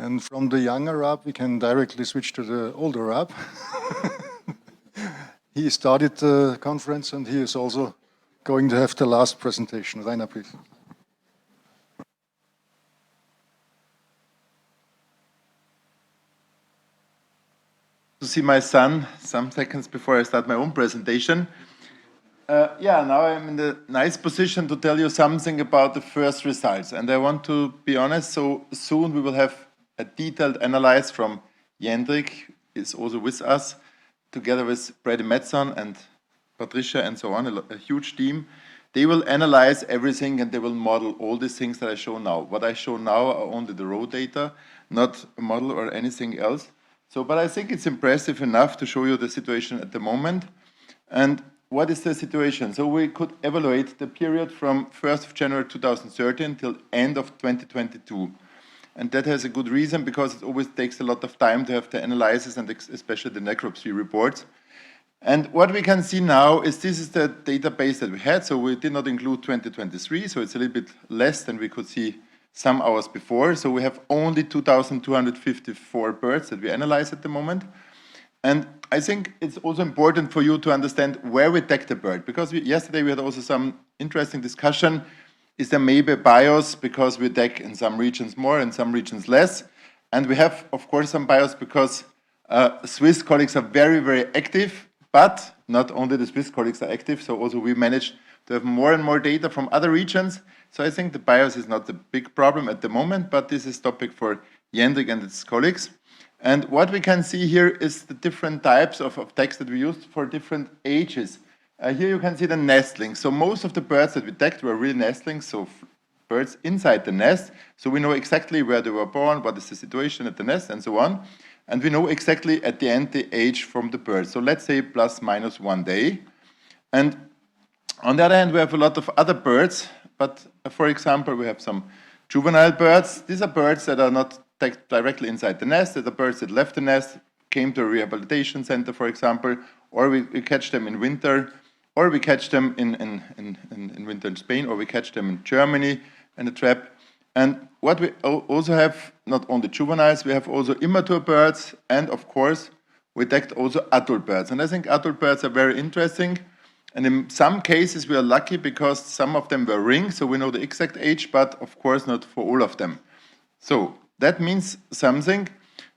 And from the younger Raab, we can directly switch to the older Raab. He started the conference and he is also going to have the last presentation. Rainer, please. To see my son some seconds before I start my own presentation. Yeah, now I'm in the nice position to tell you something about the first results. And I want to be honest, so soon we will have a detailed analysis from Jendrik, is also with us, together with Brady Metzon and Patricia and so on, a huge team. They will analyze everything and they will model all these things that I show now. What I show now are only the raw data, not a model or anything else. So, but I think it's impressive enough to show you the situation at the moment. And what is the situation? So we could evaluate the period from 1st of January 2013 till end of 2022. And that has a good reason because it always takes a lot of time to have the analysis and especially the necropsy reports. And what we can see now is this is the database that we had. So we did not include 2023, so it's a little bit less than we could see some hours before. So we have only 2,254 birds that we analyze at the moment. And I think it's also important for you to understand where we tag the bird, because yesterday we had also some interesting discussion. Is there maybe a bias because we tag in some regions more and some regions less? And we have, of course, some bias because Swiss colleagues are very, very active, but not only the Swiss colleagues are active, so also we managed to have more and more data from other regions. So I think the bias is not the big problem at the moment, but this is topic for Jendrik and his colleagues. And what we can see here is the different types of tags that we used for different ages. Here you can see the nestlings. So most of the birds that we tagged were real nestlings, so birds inside the nest. So we know exactly where they were born, what is the situation at the nest, and so on. And we know exactly at the end the age from the bird. So let's say plus minus 1 day. And on the other hand, we have a lot of other birds, but for example, we have some juvenile birds. These are birds that are not tagged directly inside the nest. These are birds that left the nest, came to a rehabilitation center, for example, or we catch them in winter, or we catch them in winter in Spain, or we catch them in Germany in a trap. And what we also have, not only juveniles, we have also immature birds, and of course, we tagged also adult birds. And I think adult birds are very interesting. And in some cases, we are lucky because some of them were rings, so we know the exact age, but of course not for all of them. So that means something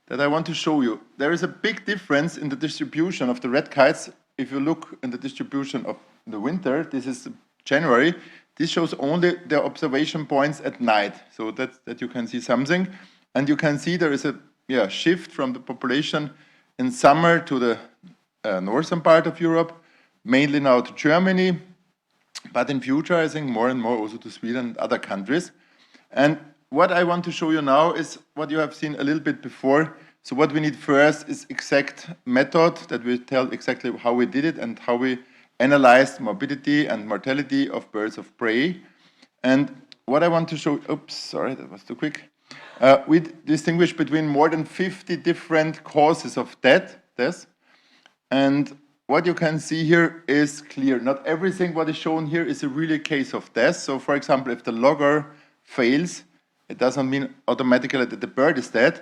that I want to show you. There is a big difference in the distribution of the red kites. If you look in the distribution of the winter, this is January, this shows only the observation points at night, so that you can see something. And you can see there is a shift from the population in summer to the northern part of Europe, mainly now to Germany, but in future, I think more and more also to Sweden and other countries. And what I want to show you now is what you have seen a little bit before. So what we need first is exact method that will tell exactly how we did it and how we analyzed morbidity and mortality of birds of prey. And what I want to show, oops, sorry, that was too quick. We distinguish between more than 50 different causes of death. And what you can see here is clear. Not everything what is shown here is a really case of death. So for example, if the logger fails, it doesn't mean automatically that the bird is dead.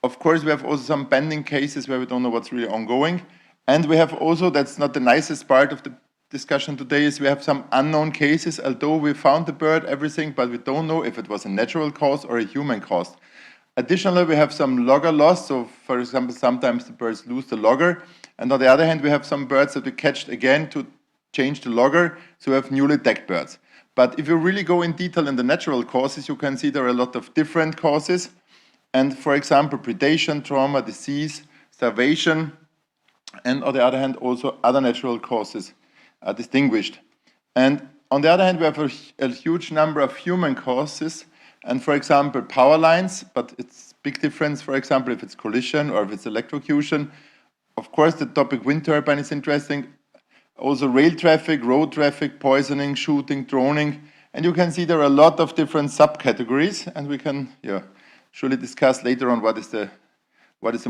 Of course, we have also some pending cases where we don't know what's really ongoing. And we have also, that's not the nicest part of the discussion today, is we have some unknown cases, although we found the bird, everything, but we don't know if it was a natural cause or a human cause. Additionally, we have some logger loss. So for example, sometimes the birds lose the logger. And on the other hand, we have some birds that we catch again to change the logger. So we have newly tagged birds. But if you really go in detail in the natural causes, you can see there are a lot of different causes. And for example, predation, trauma, disease, starvation, and on the other hand, also other natural causes are distinguished. And on the other hand, we have a huge number of human causes. And for example, power lines, but it's big difference, for example, if it's collision or if it's electrocution. Of course, the topic wind turbine is interesting. Also rail traffic, road traffic, poisoning, shooting, droning. And you can see there are a lot of different subcategories, and we can surely discuss later on what is the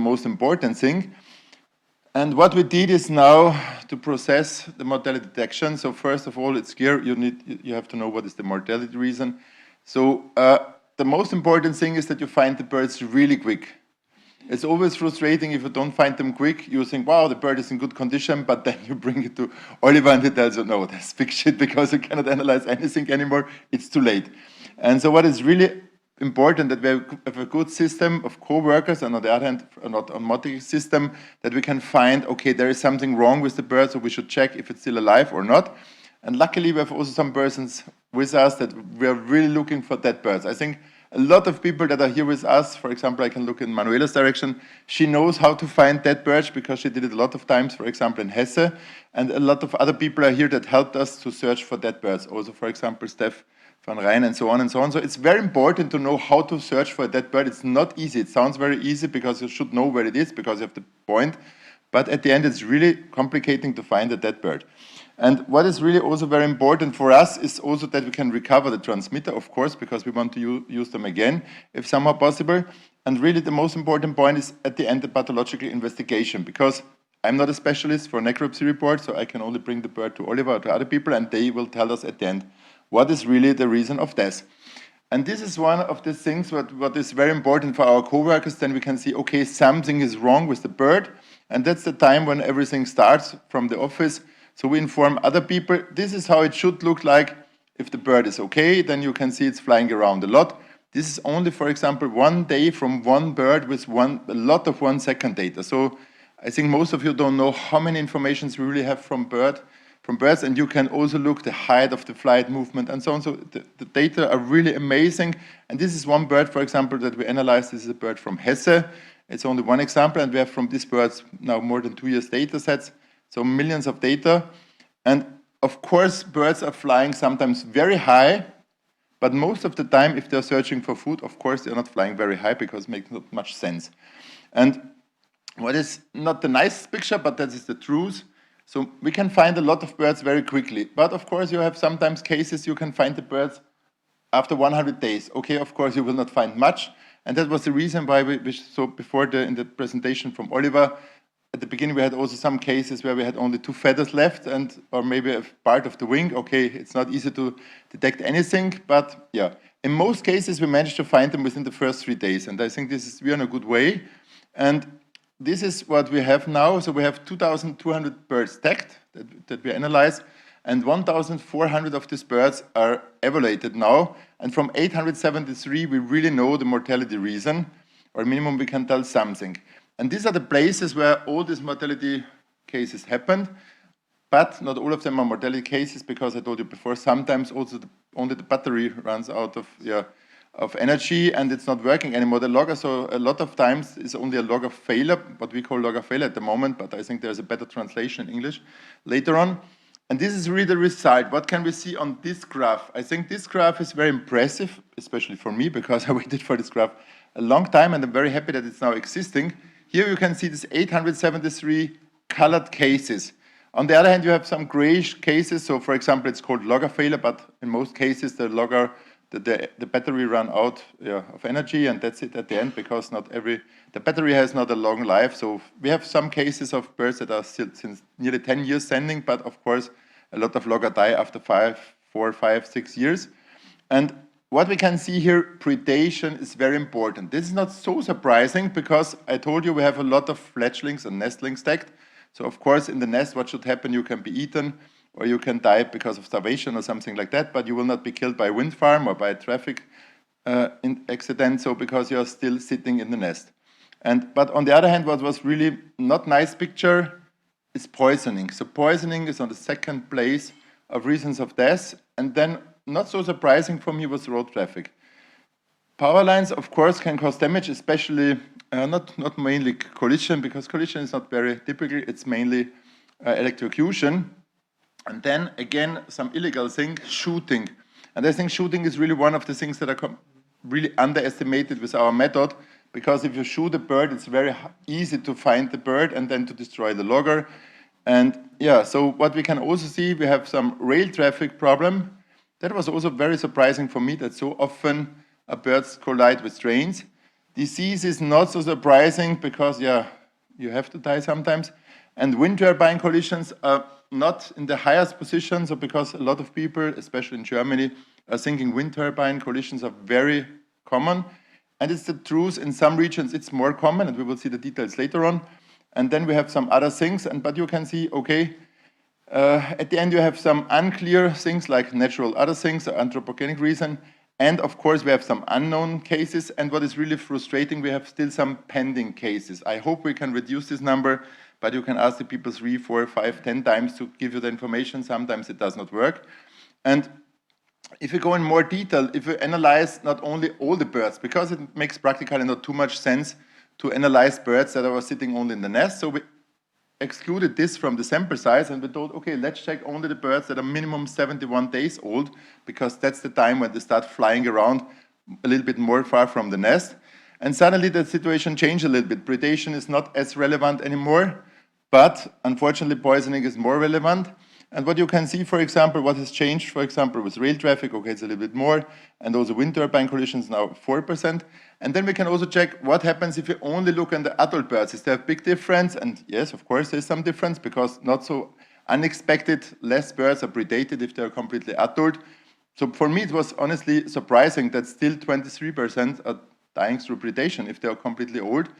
most important thing. And what we did is now to process the mortality detection. So first of all, it's clear you have to know what is the mortality reason. So the most important thing is that you find the birds really quick. It's always frustrating if you don't find them quick. You think, wow, the bird is in good condition, but then you bring it to Oliver and he tells you, no, that's big shit because you cannot analyze anything anymore. It's too late. And so what is really important that we have a good system of co-workers, and on the other hand, not a automatic system, that we can find, okay, there is something wrong with the bird, so we should check if it's still alive or not. And luckily, we have also some persons with us that we are really looking for dead birds. I think a lot of people that are here with us, for example, I can look in Manuela's direction, she knows how to find dead birds because she did it a lot of times, for example, in Hesse, and a lot of other people are here that helped us to search for dead birds. Also, for example, Steph van Rijn and so on and so on. So it's very important to know how to search for a dead bird. It's not easy. It sounds very easy because you should know where it is because you have the point, but at the end it's really complicating to find a dead bird. And what is really also very important for us is also that we can recover the transmitter, of course, because we want to use them again, if somehow possible. And really the most important point is at the end the pathological investigation, because I'm not a specialist for necropsy report, so I can only bring the bird to Oliver or to other people, and they will tell us at the end what is really the reason of death. And this is one of the things what is very important for our co-workers. Then we can see, okay, something is wrong with the bird, and that's the time when everything starts from the office. So we inform other people, this is how it should look like. If the bird is okay, then you can see it's flying around a lot. This is only, for example, one day from one bird with a lot of 1 second data. So I think most of you don't know how many informations we really have from birds, and you can also look the height of the flight movement and so on. So the data are really amazing. And this is one bird, for example, that we analyzed. This is a bird from Hesse. It's only one example, and we have from these birds now more than 2 years data sets. So millions of data. And of course, birds are flying sometimes very high, but most of the time, if they're searching for food, of course, they're not flying very high because it makes not much sense. And what is not the nice picture, but that is the truth. So we can find a lot of birds very quickly. But of course, you have sometimes cases you can find the birds after 100 days. Okay, of course, you will not find much. And that was the reason why we saw before in the presentation from Oliver, at the beginning, we had also some cases where we had only 2 feathers left, or maybe a part of the wing. Okay, it's not easy to detect anything, but yeah. In most cases, we managed to find them within the first 3 days, and I think we're in a good way. And this is what we have now. So we have 2,200 birds tagged that we analyze, and 1,400 of these birds are evaluated now. And from 873, we really know the mortality reason, or minimum we can tell something. And these are the places where all these mortality cases happened, but not all of them are mortality cases because I told you before, sometimes also only the battery runs out of energy and it's not working anymore, the logger. So a lot of times it's only a logger failure, what we call logger failure at the moment, but I think there's a better translation in English later on. And this is really the result. What can we see on this graph? I think this graph is very impressive, especially for me, because I waited for this graph a long time and I'm very happy that it's now existing. Here you can see this 873 colored cases. On the other hand, you have some grayish cases. So for example, it's called logger failure, but in most cases, the battery ran out of energy, and that's it at the end, because the battery has not a long life. So we have some cases of birds that are still since nearly 10 years sending, but of course, a lot of logger die after 4, 5, 6 years. And what we can see here, predation is very important. This is not so surprising because I told you we have a lot of fledglings and nestlings tagged. So of course in the nest what should happen, you can be eaten or you can die because of starvation or something like that, but you will not be killed by a wind farm or by a traffic accident, so because you are still sitting in the nest. But on the other hand, what was really not nice picture is poisoning. So poisoning is on the second place of reasons of death, and then not so surprising for me was road traffic. Power lines, of course, can cause damage, especially not mainly collision, because collision is not very typical. It's mainly electrocution. And then again, some illegal thing, shooting. And I think shooting is really one of the things that are really underestimated with our method, because if you shoot a bird, it's very easy to find the bird and then to destroy the logger. And yeah, so what we can also see, we have some rail traffic problem. That was also very surprising for me that so often birds collide with trains. Disease is not so surprising because, yeah, you have to die sometimes. And wind turbine collisions are not in the highest position, so because a lot of people, especially in Germany, are thinking wind turbine collisions are very common. And it's the truth, in some regions it's more common, and we will see the details later on. And then we have some other things, but you can see, okay, at the end you have some unclear things like natural other things, or anthropogenic reason, and of course we have some unknown cases, and what is really frustrating, we have still some pending cases. I hope we can reduce this number, but you can ask the people 3, 4, 5, 10 times to give you the information. Sometimes it does not work. And if you go in more detail, if you analyze not only all the birds, because it makes practically not too much sense to analyze birds that are sitting only in the nest, so we excluded this from the sample size, and we thought, okay, let's check only the birds that are minimum 71 days old, because that's the time when they start flying around a little bit more far from the nest. And suddenly the situation changed a little bit. Predation is not as relevant anymore, but unfortunately poisoning is more relevant. And what you can see, for example, what has changed, for example, with rail traffic, okay, it's a little bit more, and also wind turbine collisions now 4%. And then we can also check what happens if you only look at the adult birds. Is there a big difference? And yes, of course, there's some difference, because not so unexpected, less birds are predated if they're completely adult. So for me, it was honestly surprising that still 23% are dying through predation if they are completely old.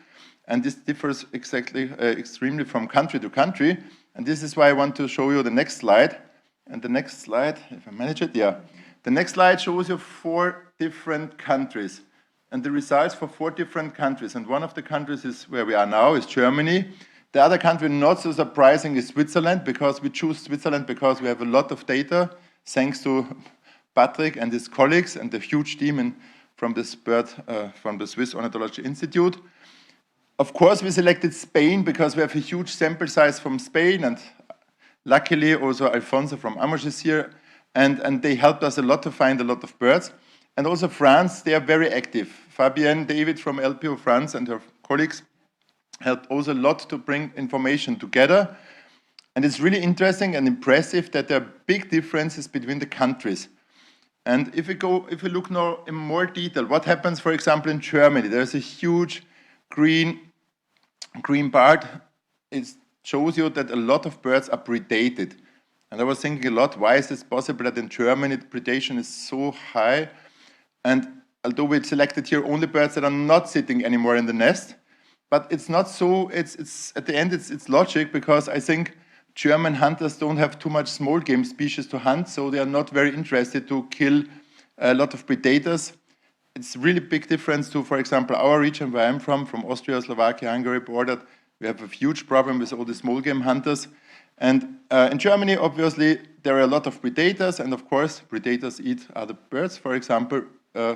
And this differs extremely from country to country. And this is why I want to show you the next slide. And the next slide, if I manage it, yeah. The next slide shows you 4 different countries and the results for 4 different countries. And one of the countries is where we are now, is Germany. The other country, not so surprising, is Switzerland, because we choose Switzerland because we have a lot of data, thanks to Patrick and his colleagues and the huge team from the Swiss Ornithology Institute. Of course, we selected Spain because we have a huge sample size from Spain, and luckily also Alfonso from Amos is here, and they helped us a lot to find a lot of birds. And also France, they are very active. Fabienne David from LPO France and her colleagues helped also a lot to bring information together. And it's really interesting and impressive that there are big differences between the countries. And if we look now in more detail, what happens, for example, in Germany? There's a huge green part. It shows you that a lot of birds are predated. And I was thinking a lot, why is this possible that in Germany predation is so high? And although we selected here only birds that are not sitting anymore in the nest, but it's not so, it's at the end it's logic, because I think German hunters don't have too much small game species to hunt, so they are not very interested to kill a lot of predators. It's really big difference to, for example, our region where I'm from Austria, Slovakia, Hungary border. We have a huge problem with all the small game hunters. And in Germany, obviously, there are a lot of predators, and of course, predators eat other birds, for example,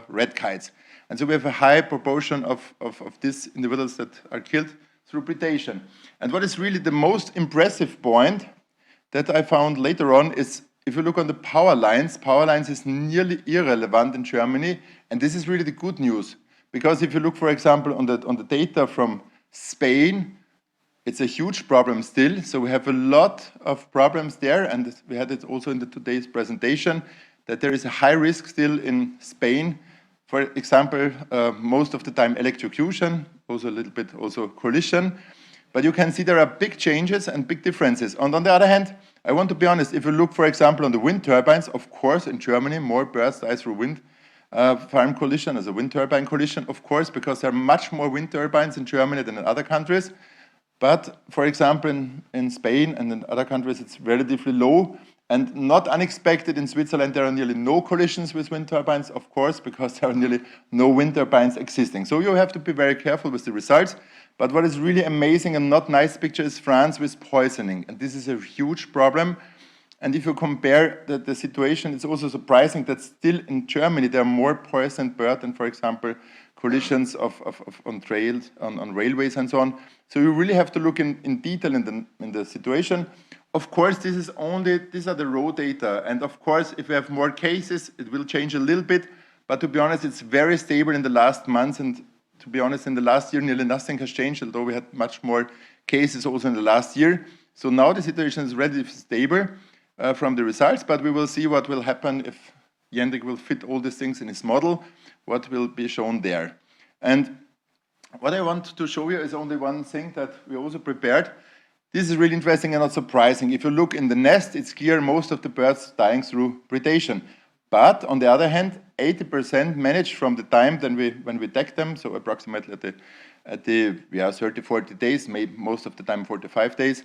red kites. And so we have a high proportion of these individuals that are killed through predation. And what is really the most impressive point that I found later on is, if you look on the power lines is nearly irrelevant in Germany, and this is really the good news. Because if you look, for example, on the data from Spain, it's a huge problem still. So we have a lot of problems there, and we had it also in today's presentation, that there is a high risk still in Spain. For example, most of the time electrocution, also a little bit also collision. But you can see there are big changes and big differences. And on the other hand, I want to be honest, if you look, for example, on the wind turbines, of course, in Germany, more birds die through wind farm collision as a wind turbine collision, of course, because there are much more wind turbines in Germany than in other countries. But, for example, in Spain and in other countries, it's relatively low. And not unexpected, in Switzerland, there are nearly no collisions with wind turbines, of course, because there are nearly no wind turbines existing. So you have to be very careful with the results. But what is really amazing and not nice picture is France with poisoning. And this is a huge problem. And if you compare the situation, it's also surprising that still in Germany, there are more poisoned birds than, for example, collisions on trails, on railways and so on. So you really have to look in detail in the situation. Of course, these are the raw data. And of course, if we have more cases, it will change a little bit. But to be honest, it's very stable in the last months. And to be honest, in the last year, nearly nothing has changed, although we had much more cases also in the last year. So now the situation is relatively stable from the results, but we will see what will happen if Jendrik will fit all these things in his model, what will be shown there. And what I want to show you is only one thing that we also prepared. This is really interesting and not surprising. If you look in the nest, it's clear most of the birds dying through predation. But on the other hand, 80% managed from the time when we tag them, so approximately at the 30, 40 days, maybe most of the time 45 days.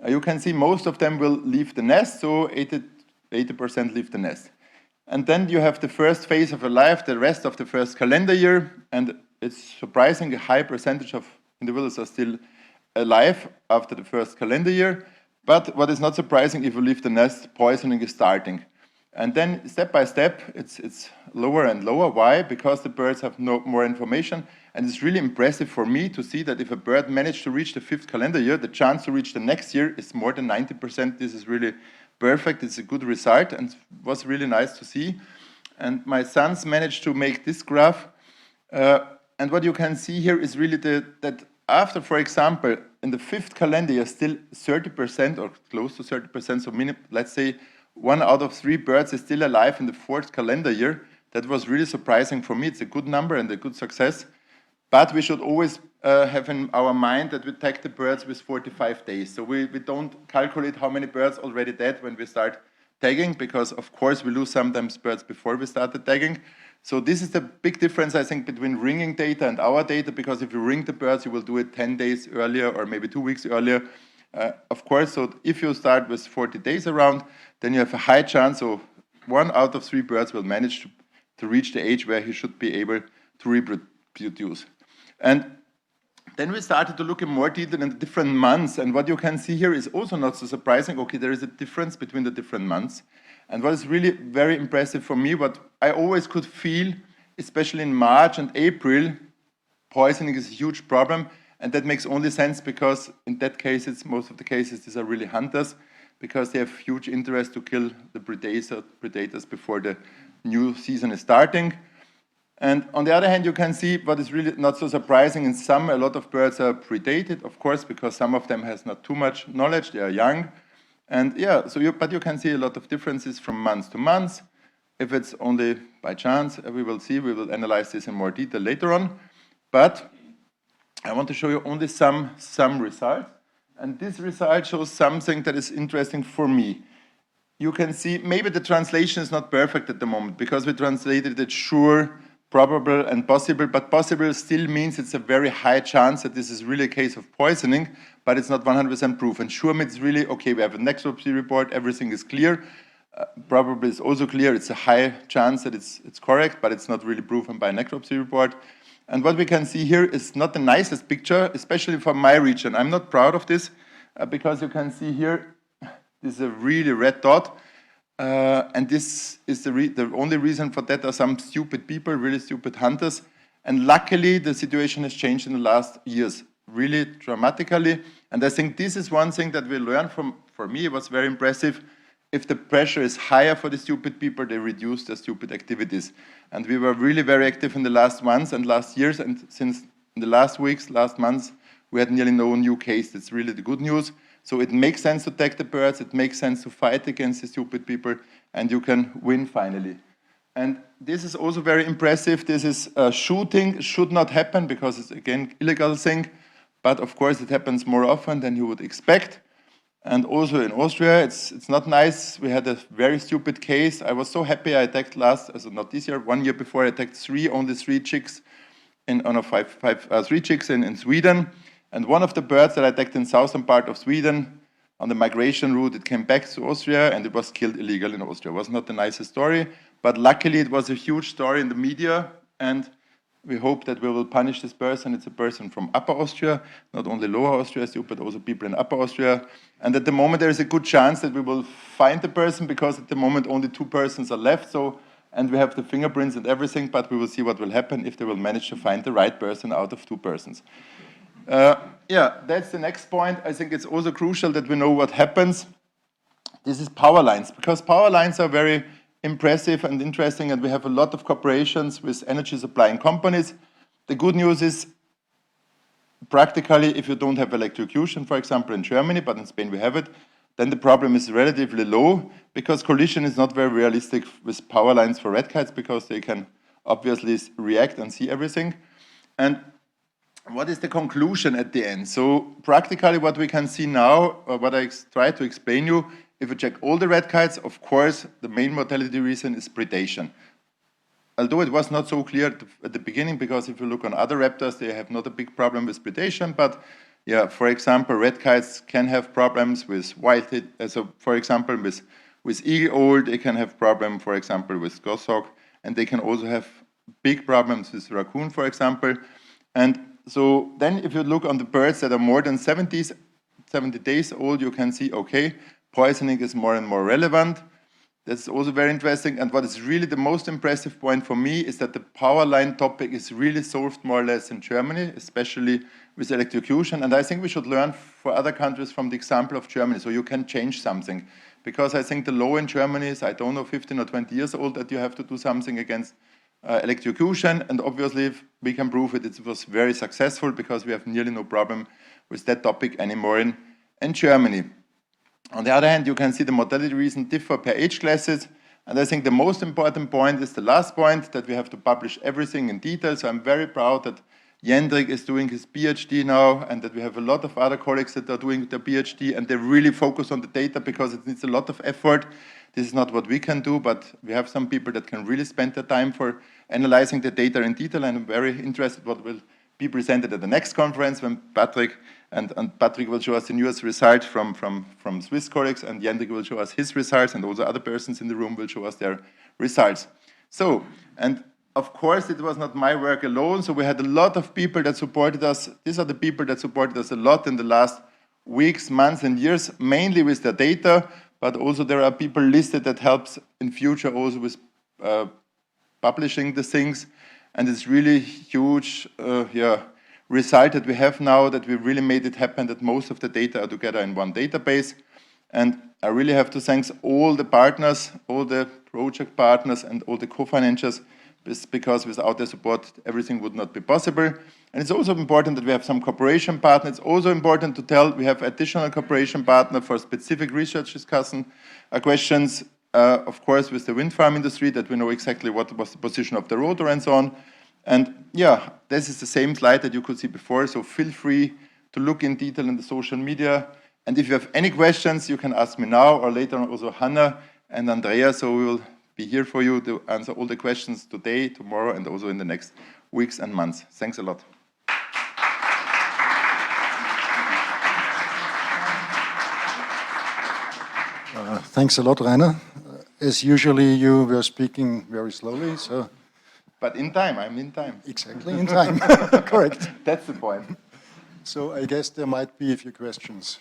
You can see most of them will leave the nest, so 80% leave the nest. And then you have the first phase of a life, the rest of the first calendar year, and it's surprising a high percentage of individuals are still alive after the first calendar year. But what is not surprising, if you leave the nest, poisoning is starting. And then step by step, it's lower and lower. Why? Because the birds have no more information. And it's really impressive for me to see that if a bird managed to reach the 5th calendar year, the chance to reach the next year is more than 90%. This is really perfect. It's a good result, and it was really nice to see. And my sons managed to make this graph. And what you can see here is really that after, for example, in the 5th calendar year, still 30% or close to 30%, so let's say 1 out of 3 birds is still alive in the 4th calendar year. That was really surprising for me. It's a good number and a good success. But we should always have in our mind that we tag the birds with 45 days. So we don't calculate how many birds already dead when we start tagging, because of course we lose sometimes birds before we start the tagging. So this is the big difference, I think, between ringing data and our data, because if you ring the birds, you will do it 10 days earlier or maybe 2 weeks earlier. Of course, so if you start with 40 days around, then you have a high chance, so 1 out of 3 birds will manage to reach the age where he should be able to reproduce. And then we started to look in more detail in the different months, and what you can see here is also not so surprising. Okay, there is a difference between the different months. And what is really very impressive for me, what I always could feel, especially in March and April, poisoning is a huge problem. And that makes only sense because in that cases, most of the cases, these are really hunters, because they have huge interest to kill the predators before the new season is starting. And on the other hand, you can see what is really not so surprising. In summer, a lot of birds are predated, of course, because some of them has not too much knowledge, they are young. And yeah, so but you can see a lot of differences from month to month. If it's only by chance, we will see, we will analyze this in more detail later on. But I want to show you only some results. And this result shows something that is interesting for me. You can see, maybe the translation is not perfect at the moment, because we translated it sure, probable, and possible, but possible still means it's a very high chance that this is really a case of poisoning, but it's not 100% proof. And sure means really, okay, we have a necropsy report, everything is clear. Probable is also clear, it's a high chance that it's correct, but it's not really proven by a necropsy report. And what we can see here is not the nicest picture, especially for my region. I'm not proud of this, because you can see here, this is a really red dot. And this is the only reason for that are some stupid people, really stupid hunters. And luckily, the situation has changed in the last years, really dramatically. And I think this is one thing that we learned from, for me, it was very impressive. If the pressure is higher for the stupid people, they reduce their stupid activities. And we were really very active in the last months and last years. And since in the last weeks, last months, we had nearly no new case. That's really the good news. So it makes sense to tag the birds, it makes sense to fight against the stupid people, and you can win finally. And this is also very impressive. This is shooting, should not happen because it's again illegal thing, but of course it happens more often than you would expect. And also in Austria, it's not nice. We had a very stupid case. I was so happy I tagged not this year, 1 year before I tagged only three chicks three chicks in Sweden. And one of the birds that I tagged in southern part of Sweden, on the migration route, it came back to Austria and it was killed illegal in Austria. It was not the nicest story, but luckily it was a huge story in the media, and we hope that we will punish this person. It's a person from Upper Austria, not only Lower Austria, but also people in Upper Austria. And at the moment there is a good chance that we will find the person, because at the moment only 2 persons are left. And we have the fingerprints and everything, but we will see what will happen if they will manage to find the right person out of 2 persons. Yeah, that's the next point. I think it's also crucial that we know what happens. This is power lines, because power lines are very impressive and interesting, and we have a lot of cooperations with energy supplying companies. The good news is, practically, if you don't have electrocution, for example, in Germany, but in Spain we have it, then the problem is relatively low, because collision is not very realistic with power lines for red kites, because they can obviously react and see everything. And what is the conclusion at the end? So practically what we can see now, or what I try to explain you, if you check all the red kites, of course, the main mortality reason is predation. Although it was not so clear at the beginning, because if you look on other raptors, they have not a big problem with predation, but yeah, for example, red kites can have problems with white-head, so for example, with eagle owl, they can have problem, for example, with goshawk, and they can also have big problems with raccoon, for example. And so then if you look on the birds that are more than 70 days old, you can see, okay, poisoning is more and more relevant. That's also very interesting. And what is really the most impressive point for me is that the power line topic is really solved more or less in Germany, especially with electrocution. And I think we should learn for other countries from the example of Germany, so you can change something. Because I think the law in Germany is, I don't know, 15 or 20 years old, that you have to do something against electrocution. And obviously, if we can prove it, it was very successful because we have nearly no problem with that topic anymore in Germany. On the other hand, you can see the mortality reason differ per age classes. And I think the most important point is the last point, that we have to publish everything in detail. So I'm very proud that Jendrik is doing his PhD now, and that we have a lot of other colleagues that are doing their PhD, and they really focus on the data because it needs a lot of effort. This is not what we can do, but we have some people that can really spend their time for analyzing the data in detail, and I'm very interested what will be presented at the next conference when Patrick and Patrick will show us the newest result from Swiss colleagues, and Jendrik will show us his results, and also other persons in the room will show us their results. So, and of course, it was not my work alone, so we had a lot of people that supported us. These are the people that supported us a lot in the last weeks, months, and years, mainly with their data, but also there are people listed that helps in future also with publishing the things. And it's really huge result that we have now, that we really made it happen, that most of the data are together in one database. And I really have to thank all the partners, all the project partners, and all the co-financiers, because without their support, everything would not be possible. And it's also important that we have some cooperation partners. It's also important to tell we have additional cooperation partner for specific research discussion questions, of course, with the wind farm industry, that we know exactly what was the position of the rotor and so on. And yeah, this is the same slide that you could see before, so feel free to look in detail in the social media. And if you have any questions, you can ask me now or later on also Hannah and Andrea, so we will be here for you to answer all the questions today, tomorrow, and also in the next weeks and months. Thanks a lot. Thanks a lot, Rainer. As usually, you were speaking very slowly, so... But in time, I'm in time. Exactly, in time. Correct. That's the point. So I guess there might be a few questions.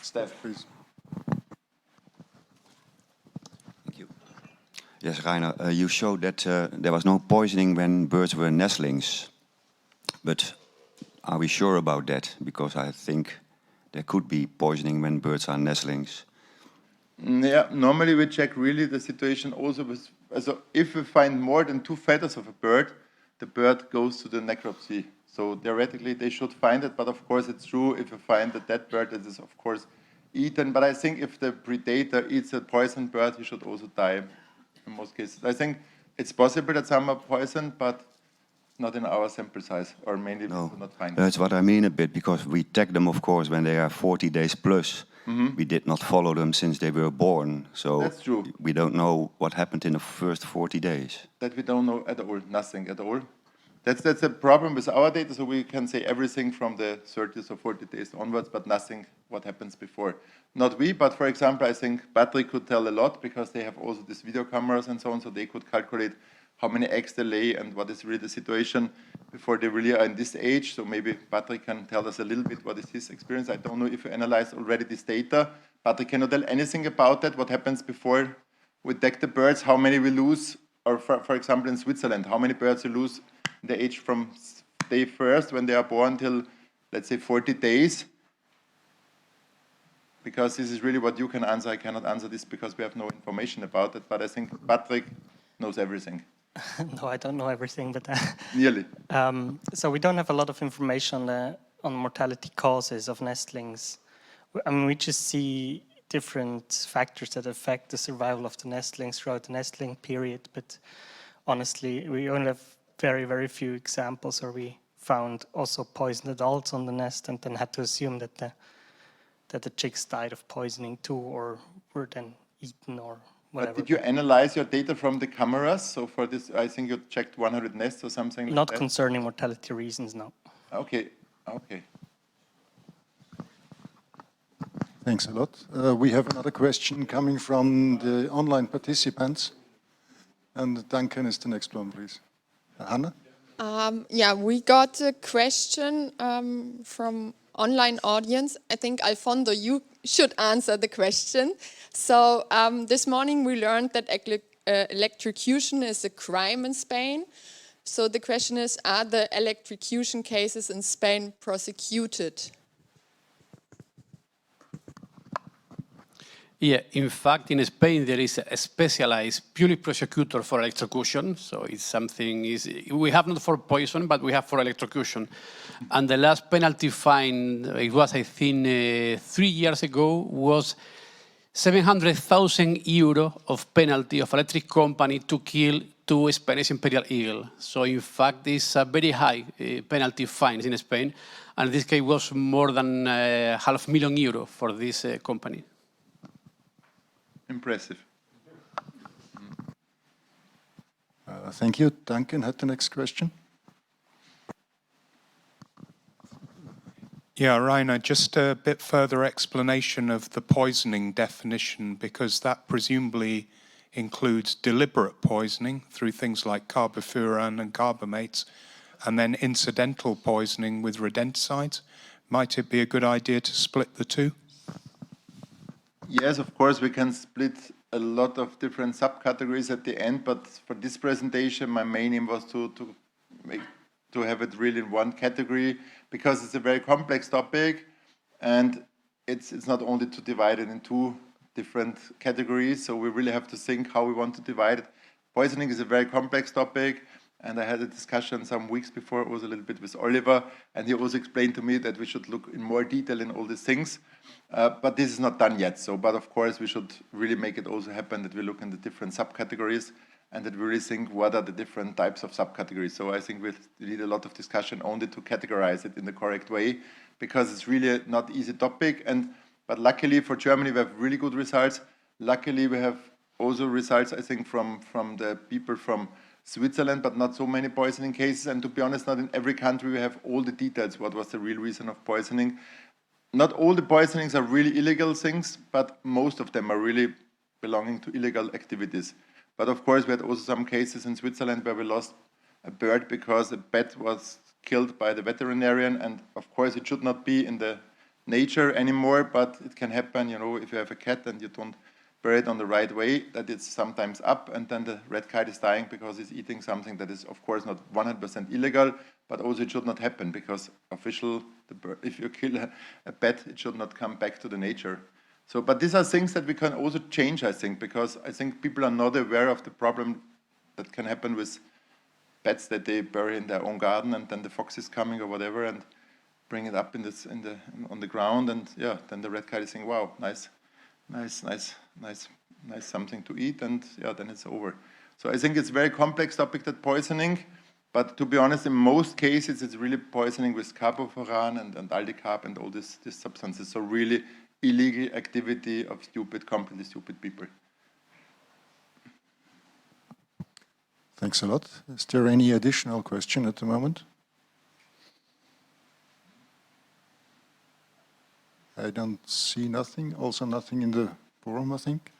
Steph, please. Thank you. Yes, Rainer, you showed that there was no poisoning when birds were nestlings. But are we sure about that? Because I think there could be poisoning when birds are nestlings. Yeah, normally we check really the situation also with, so if we find more than 2 feathers of a bird, the bird goes to the necropsy. So theoretically they should find it, but of course it's true if you find a dead bird, it is of course eaten. But I think if the predator eats a poisoned bird, he should also die in most cases. I think it's possible that some are poisoned, but not in our sample size, or mainly we could not find it. That's what I mean a bit, because we tag them, of course, when they are 40 days plus. We did not follow them since they were born. So that's true. We don't know what happened in the first 40 days. That we don't know at all, nothing at all. That's a problem with our data, so we can say everything from the 30s or 40 days onwards, but nothing what happens before. Not we, but for example, I think Patrick could tell a lot, because they have also these video cameras and so on, so they could calculate how many eggs they lay and what is really the situation before they really are in this age. So maybe Patrick can tell us a little bit what is his experience. I don't know if you analyzed already this data. Patrick, can you tell anything about that? What happens before we tag the birds? How many we lose? Or for example, in Switzerland, how many birds you lose in the age from day first when they are born till, let's say, 40 days? Because this is really what you can answer. I cannot answer this because we have no information about it, but I think Patrick knows everything. No, I don't know everything, but nearly. So we don't have a lot of information on mortality causes of nestlings. I mean, we just see different factors that affect the survival of the nestlings throughout the nestling period. But honestly, we only have very, very few examples where we found also poisoned adults on the nest, and then had to assume that that the chicks died of poisoning too, or were then eaten or whatever. But did you analyze your data from the cameras? So for this, I think you checked 100 nests or something like Not that? concerning mortality reasons, no. Okay, okay. Thanks a lot. We have another question coming from the online participants. And Duncan is the next one, please. Hannah? Yeah, we got a question from online audience. I think, Alfonso, you should answer the question. So this morning we learned that electrocution is a crime in Spain. So the question is, are the electrocution cases in Spain prosecuted? Yeah, in fact, in Spain, there is a specialized purely prosecutor for electrocution. So it's something, we have not for poison, but we have for electrocution. And the last penalty fine, it was, I think, 3 years ago, was 700,000 euro of penalty of electric company to kill 2 Spanish imperial eagle. So in fact, it's a very high penalty fines in Spain. And this case was more than €500,000 for this company. Impressive. Thank you. Duncan had the next question. Yeah, Rainer, just a bit further explanation of the poisoning definition, because that presumably includes deliberate poisoning through things like carbofuran and carbamates, and then incidental poisoning with rodenticides. Might it be a good idea to split the two? Yes, of course, we can split a lot of different subcategories at the end, but for this presentation, my main aim was to have it really in one category, because it's a very complex topic, and it's not only to divide it in 2 different categories, so we really have to think how we want to divide it. Poisoning is a very complex topic, and I had a discussion some weeks before, it was a little bit with Oliver, and he also explained to me that we should look in more detail in all these things. But this is not done yet. So, but of course, we should really make it also happen that we look in the different subcategories and that we really think what are the different types of subcategories. So I think we need a lot of discussion only to categorize it in the correct way, because it's really not easy topic. But luckily for Germany, we have really good results. Luckily, we have also results, I think, from the people from Switzerland, but not so many poisoning cases. And to be honest, not in every country we have all the details, what was the real reason of poisoning. Not all the poisonings are really illegal things, but most of them are really belonging to illegal activities. But of course, we had also some cases in Switzerland where we lost a bird because a bat was killed by the veterinarian. And of course, it should not be in the nature anymore, but it can happen, you know, if you have a cat and you don't bury it on the right way, that it's sometimes up, and then the red kite is dying because it's eating something that is, of course, not 100% illegal, but also it should not happen because if you kill a bat, it should not come back to the nature. So, but these are things that we can also change, I think, because I think people are not aware of the problem that can happen with bats that they bury in their own garden, and then the fox is coming or whatever and bring it up on the ground, and yeah, then the red kite is saying, "Wow, nice something to eat," and yeah, then it's over. So I think it's a very complex topic, that poisoning, but to be honest, in most cases, it's really poisoning with carbofuran and aldicarb and all these substances. So really illegal activity of completely stupid people. Thanks a lot. Is there any additional question at the moment? I don't see nothing, also nothing in the forum, I think.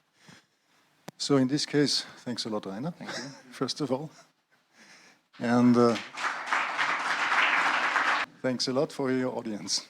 So in this case, thanks a lot, Rainer. Thank you. First of all. And thanks a lot for your audience.